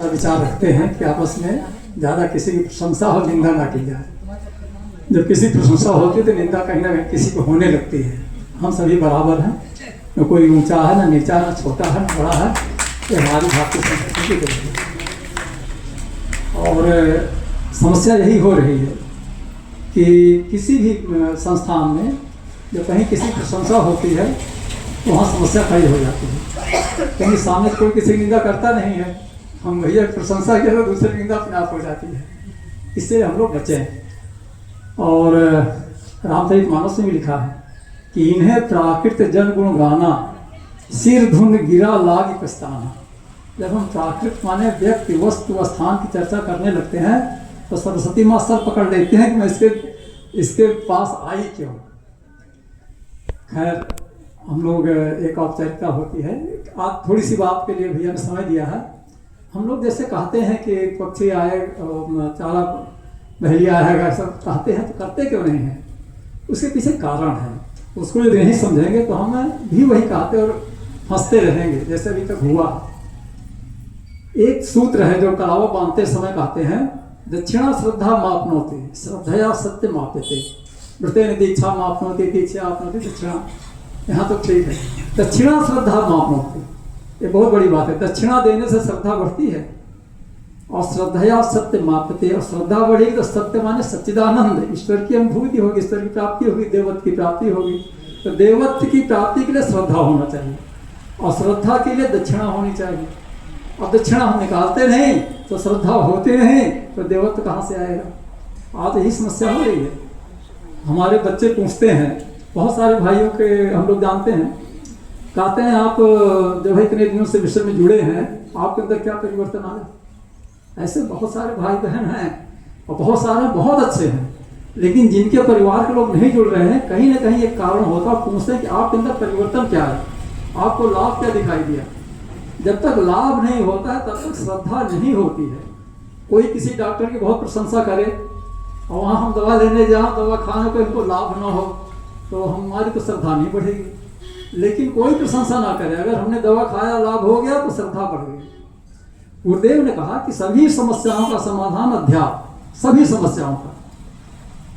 विचार रखते हैं कि आपस में ज़्यादा किसी की प्रशंसा और निंदा ना की जाए। जब किसी प्रशंसा होती है तो निंदा कहीं ना कहीं किसी को होने लगती है। हम सभी बराबर हैं, न कोई ऊंचा है, न नीचा, न छोटा है, न बड़ा है। ये हमारी भारतीय संस्कृति की है। और समस्या यही हो रही है कि किसी भी संस्थान में जब कहीं किसी प्रशंसा होती है तो वहाँ समस्या खड़ी हो जाती है। कहीं सामने कोई किसी निंदा करता नहीं है, हम भैया प्रशंसा किया तो दूसरी निंदा अपने आप हो जाती है। इससे हम लोग बचें। और रामचरितमानस में भी लिखा है कि इन्हें प्राकृत जन गुण गाना, सिर धुन गिरा लाग पछताना। जब हम प्राकृत माने व्यक्ति वस्तु स्थान की चर्चा करने लगते हैं तो सरस्वती माँ सर पकड़ लेते हैं कि मैं इसके पास आई क्यों। खैर हम लोग एक औपचारिकता होती है। आज थोड़ी सी बात के लिए भैया ने समय दिया है। हम लोग जैसे कहते हैं कि पक्षी आए, चारा बहलिया आएगा, सब कहते हैं तो करते क्यों नहीं है? उसके पीछे कारण है। उसको यदि नहीं समझेंगे तो हम भी वही कहते और फंसते रहेंगे जैसे अभी तक हुआ। एक सूत्र है जो कलावा बांधते समय कहते हैं, दक्षिणा श्रद्धा मापनोति श्रद्धया सत्य माप्यते, मृतेन दीक्षा मापनोति दीक्षा आपनोति दक्षिणा। यहाँ तो ठीक है, दक्षिणा श्रद्धा मापनोति, ये बहुत बड़ी बात है। दक्षिणा देने से श्रद्धा बढ़ती है और श्रद्धया सत्य मापते। और श्रद्धा बढ़ेगी तो सत्य माने सच्चिदानंद, ईश्वर की अनुभूति होगी, ईश्वर की प्राप्ति होगी, देवत्व की प्राप्ति होगी। तो देवत्व की प्राप्ति के लिए श्रद्धा होना चाहिए और श्रद्धा के लिए दक्षिणा होनी चाहिए। अब दक्षिणा हम निकालते नहीं तो श्रद्धा होते नहीं तो देवत्व कहाँ से आएगा? आज यही समस्या हो रही है। हमारे बच्चे पूछते हैं, बहुत सारे भाइयों के हम लोग जानते हैं, कहते हैं आप जब इतने दिनों से विषय में जुड़े हैं आपके अंदर क्या परिवर्तन आया? ऐसे बहुत सारे भाई बहन हैं और बहुत सारे बहुत अच्छे हैं, लेकिन जिनके परिवार के लोग नहीं जुड़ रहे हैं, कहीं ना कहीं एक कारण होता है। पूछते हैं कि आपके अंदर परिवर्तन क्या है, आपको लाभ क्या दिखाई दिया? जब तक लाभ नहीं होता है तब तक श्रद्धा नहीं होती है। कोई किसी डॉक्टर की बहुत प्रशंसा करे और वहाँ हम दवा लेने जाएं, दवा खाने को इनको लाभ ना हो तो हमारी तो श्रद्धा नहीं बढ़ेगी। लेकिन कोई प्रशंसा ना करे, अगर हमने दवा खाया लाभ हो गया तो श्रद्धा बढ़ गई। गुरुदेव ने कहा कि सभी समस्याओं का समाधान अध्यात्म, सभी समस्याओं का।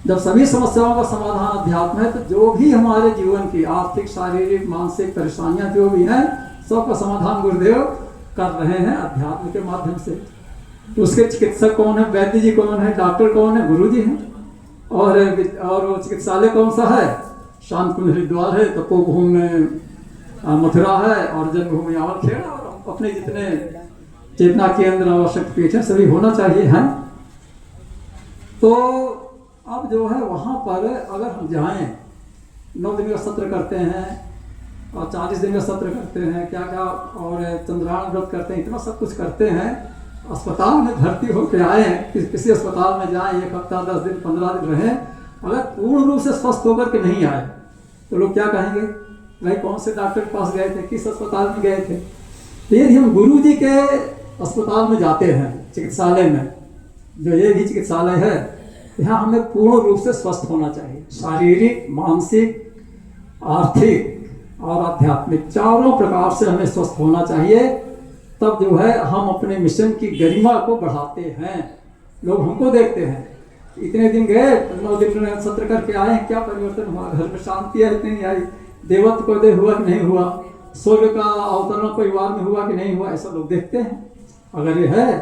जब सभी समस्याओं का समाधान अध्यात्म है तो जो भी हमारे जीवन की आर्थिक, शारीरिक, मानसिक परेशानियां जो भी हैं सबका समाधान गुरुदेव कर रहे हैं अध्यात्म के माध्यम से। तो उसके चिकित्सक कौन है? वैद्य जी कौन है? डॉक्टर कौन है? गुरु जी हैं। और चिकित्सालय कौन सा है? शांत कुंज हरिद्वार है, तपोभूमि मथुरा है और जन्मभूमि आंवलखेड़ा, और अपने जितने चेतना केंद्र और शक्तिपीठ है सभी होना चाहिए हैं। तो अब जो है वहाँ पर अगर हम जाएं, 9 दिन का सत्र करते हैं और 40 दिन का सत्र करते हैं, क्या क्या, और चंद्रायण व्रत करते हैं, इतना सब कुछ करते हैं। अस्पताल में भर्ती होकर आए हैं, किसी अस्पताल में जाएं, 1 हफ्ता 10 दिन 15 दिन रहें, अगर पूर्ण रूप से स्वस्थ होकर के नहीं आए तो लोग क्या कहेंगे? भाई कौन से डॉक्टर के पास गए थे, किस अस्पताल में गए थे? तो यदि हम गुरु जी के अस्पताल में जाते हैं, चिकित्सालय में, जो ये भी चिकित्सालय है, यहाँ हमें पूर्ण रूप से स्वस्थ होना चाहिए। शारीरिक, मानसिक, आर्थिक और आध्यात्मिक चारों प्रकार से हमें स्वस्थ होना चाहिए। तब जो है हम अपने मिशन की गरिमा को बढ़ाते हैं। लोग हमको देखते हैं, इतने दिन गए, 9 दिन में सत्र करके आए, क्या परिवर्तन हुआ? घर में शांति है नहीं आई? देवत्व को दे हुआ कि नहीं हुआ? स्वर्ग का अवतरण परिवार में हुआ कि नहीं हुआ? ऐसा लोग देखते हैं। अगर ये है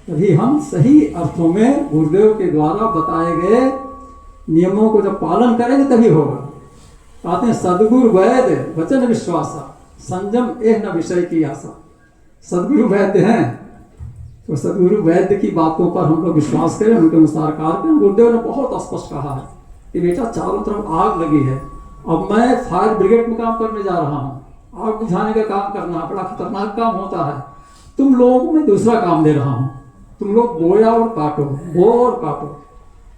तभी हम सही अर्थों में गुरुदेव के द्वारा बताए गए नियमों को जब पालन करेंगे तभी होगा। कहते हैं सदगुरु वैद्य वचन विश्वासा, संयम एह न विषय की आशा। सदगुरु वैद्य हैं तो सदगुरु वैद्य की बातों पर हम लोग विश्वास करें, उनके अनुसार कार्य करें। गुरुदेव ने बहुत स्पष्ट कहा है कि बेटा चारों तरफ आग लगी है, अब मैं फायर ब्रिगेड में काम करने जा रहा हूँ, आग बुझाने का काम करना बड़ा खतरनाक काम होता है। तुम लोगों में दूसरा काम दे रहा हूँ, तुम लोग बोया और काटो, बो और काटो,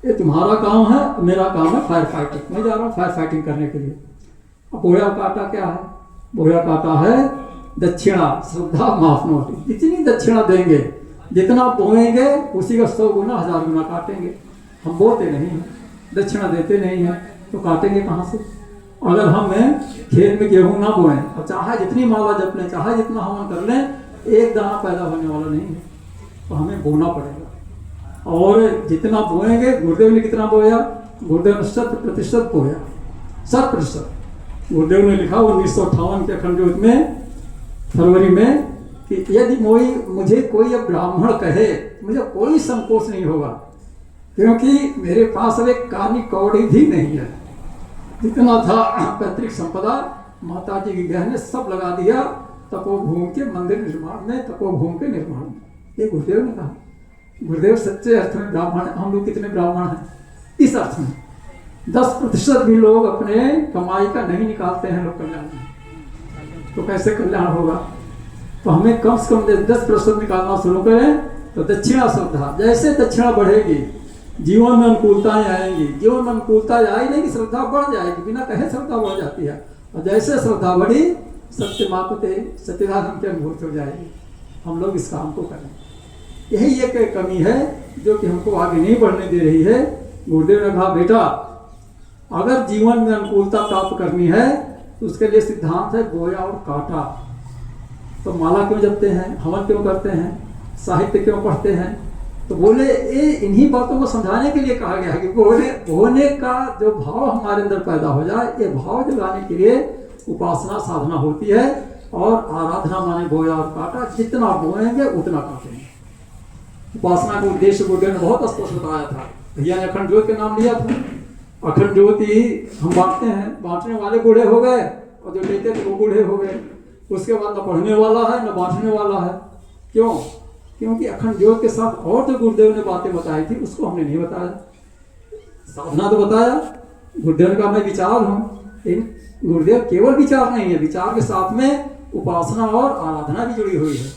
ये तुम्हारा काम है, मेरा काम है फायर फाइटिंग। मैं जा रहा हूँ फायर फाइटिंग करने के लिए। अब बोया काटा क्या है? बोया काटा है दक्षिणा श्रद्धा माफनोति। जितनी दक्षिणा देंगे, जितना बोएंगे उसी का 100 गुना 1000 गुना काटेंगे। हम बोते नहीं हैं, दक्षिणा देते नहीं हैं, तो काटेंगे कहाँ से? अगर हम खेत में गेहूं ना बोएं और चाहे जितनी माला जप लें, चाहे जितना हवन कर लें, एक दाना पैदा होने वाला नहीं है। तो हमें बोना पड़ेगा। और जितना बोएंगे, गुरुदेव ने कितना बोया? गुरुदेव ने 100% बोया, 100%। गुरुदेव ने लिखा 1958 के अखंड ज्योत में फरवरी में कि यदि मुझे कोई अब ब्राह्मण कहे, मुझे कोई संकोच नहीं होगा, क्योंकि मेरे पास अब एक कानी कौड़ी भी नहीं है। जितना था पैतृक संपदा, माता जी के गहने सब लगा दिया तपोभूमि के मंदिर निर्माण में, तपोभूमि के निर्माण में। ये गुरुदेव ने कहा। गुरुदेव सच्चे अर्थ में ब्राह्मण है। हम लोग कितने ब्राह्मण हैं इस अर्थ में? 10% भी लोग अपने कमाई का नहीं निकालते हैं लोग कल्याण में, तो कैसे कल्याण होगा? तो हमें कम से कम 10% निकालना शुरू करें तो दक्षिणा श्रद्धा, जैसे दक्षिणा बढ़ेगी जीवन में अनुकूलताएं आएंगी। जीवन में अनुकूलता आई नहीं कि श्रद्धा बढ़ जाएगी, बिना कहे श्रद्धा बढ़ जाती है। और जैसे श्रद्धा बढ़ी सत्य मापते सत्यनारायण की अनुभूति हो जाएगी। हम लोग इस काम को करें। यही एक कमी है जो कि हमको आगे नहीं बढ़ने दे रही है। गुरुदेव ने कहा, बेटा अगर जीवन में अनुकूलता प्राप्त करनी है तो उसके लिए सिद्धांत है बोया और काटा। तो माला क्यों जपते हैं, हवन क्यों करते हैं, साहित्य क्यों पढ़ते हैं? तो बोले ये इन्हीं बातों को समझाने के लिए कहा गया है कि बोने का जो भाव हमारे अंदर पैदा हो जाए, ये भाव जगाने के लिए उपासना साधना होती है। और आराधना माने बोया और काटा, जितना बोएंगे उतना काटेंगे। उपासना का उद्देश्य गुरुदेव ने बहुत स्पष्ट बताया था। भैया ने अखंड ज्योति का नाम लिया था। अखंड ज्योति हम बांटते हैं, बांटने वाले बूढ़े हो गए और जो लेते थे वो बूढ़े हो गए। उसके बाद न पढ़ने वाला है न बांटने वाला है। क्यों? क्योंकि अखंड ज्योति के साथ और जो गुरुदेव ने बातें बताई थी उसको हमने नहीं बताया। साधना तो बताया, गुरुदेव का मैं विचार हूँ, लेकिन गुरुदेव केवल विचार नहीं है, विचार के साथ में उपासना और आराधना भी जुड़ी हुई है।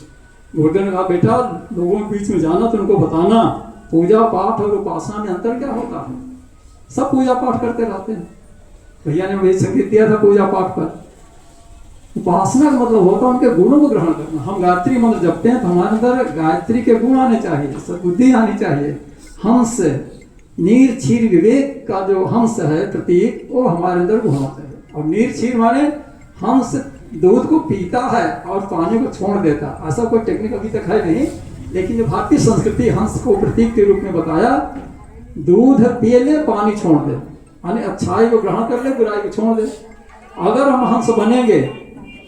गुरुदेव ने कहा, बेटा लोगों के बीच में जाना तो उनको बताना पूजा पाठ और उपासना में अंतर क्या होता है। सब पूजा पाठ करते रहते हैं। भैया ने मुझे संगीत दिया था पूजा पाठ पर। उपासना का मतलब होता है उनके गुणों को ग्रहण करना। हम गायत्री मंत्र जपते हैं तो हमारे अंदर गायत्री के गुण आने चाहिए, सद्बुद्धि आनी चाहिए। हंस नीर क्षीर विवेक का जो हंस है प्रतीक, वो हमारे अंदर होना चाहिए। और नीर क्षीर माने हंस दूध को पीता है और पानी को छोड़ देता। ऐसा कोई टेक्निक अभी तक है नहीं, लेकिन जो भारतीय संस्कृति हंस को प्रतीक के रूप में बताया, दूध पिए ले पानी छोड़ दे, यानी अच्छाई को ग्रहण कर ले बुराई को छोड़ दे। अगर हम हंस बनेंगे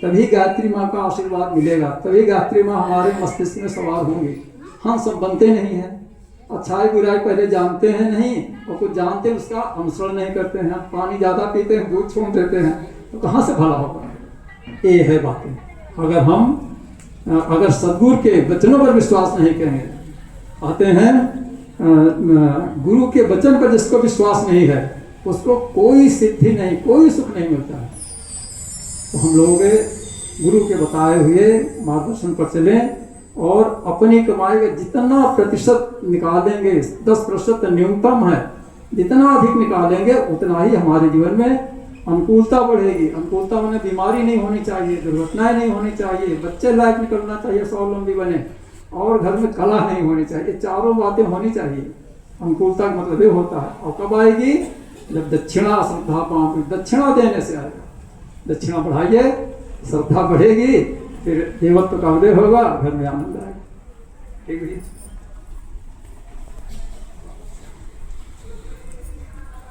तभी गायत्री माँ का आशीर्वाद मिलेगा, तभी गायत्री माँ हमारे मस्तिष्क में सवार होंगी। हंस बनते नहीं हैं, अच्छाई बुराई पहले जानते हैं नहीं, और कुछ जानते हैं उसका अनुसरण नहीं करते हैं। पानी ज़्यादा पीते हैं, दूध छोड़ देते हैं, तो कहाँ से भला होगा? ये है बातें। अगर सदगुरु के वचनों पर विश्वास नहीं करेंगे, आते हैं गुरु के वचन पर जिसको विश्वास नहीं है उसको कोई सिद्धि नहीं, कोई सुख नहीं मिलता है। तो हम लोग गुरु के बताए हुए मार्गदर्शन पर चलें और अपनी कमाई का जितना प्रतिशत निकालेंगे, 10% न्यूनतम है, जितना अधिक निकालेंगे उतना ही हमारे जीवन में अनुकूलता बढ़ेगी। अनुकूलता माने बीमारी नहीं होनी चाहिए, दुर्घटनाएं नहीं होनी चाहिए, बच्चे लायक निकलना चाहिए, स्वावलंबी बने, और घर में कला नहीं होनी चाहिए। चारों बातें होनी चाहिए। अनुकूलता का मतलब ये होता है। और कब आएगी? जब दक्षिणा श्रद्धा पाओ, दक्षिणा देने से आएगा। दक्षिणा बढ़ाइए, श्रद्धा बढ़ेगी, फिर देवत्व का उदय होगा, घर में आनंद आएगा। ठीक है।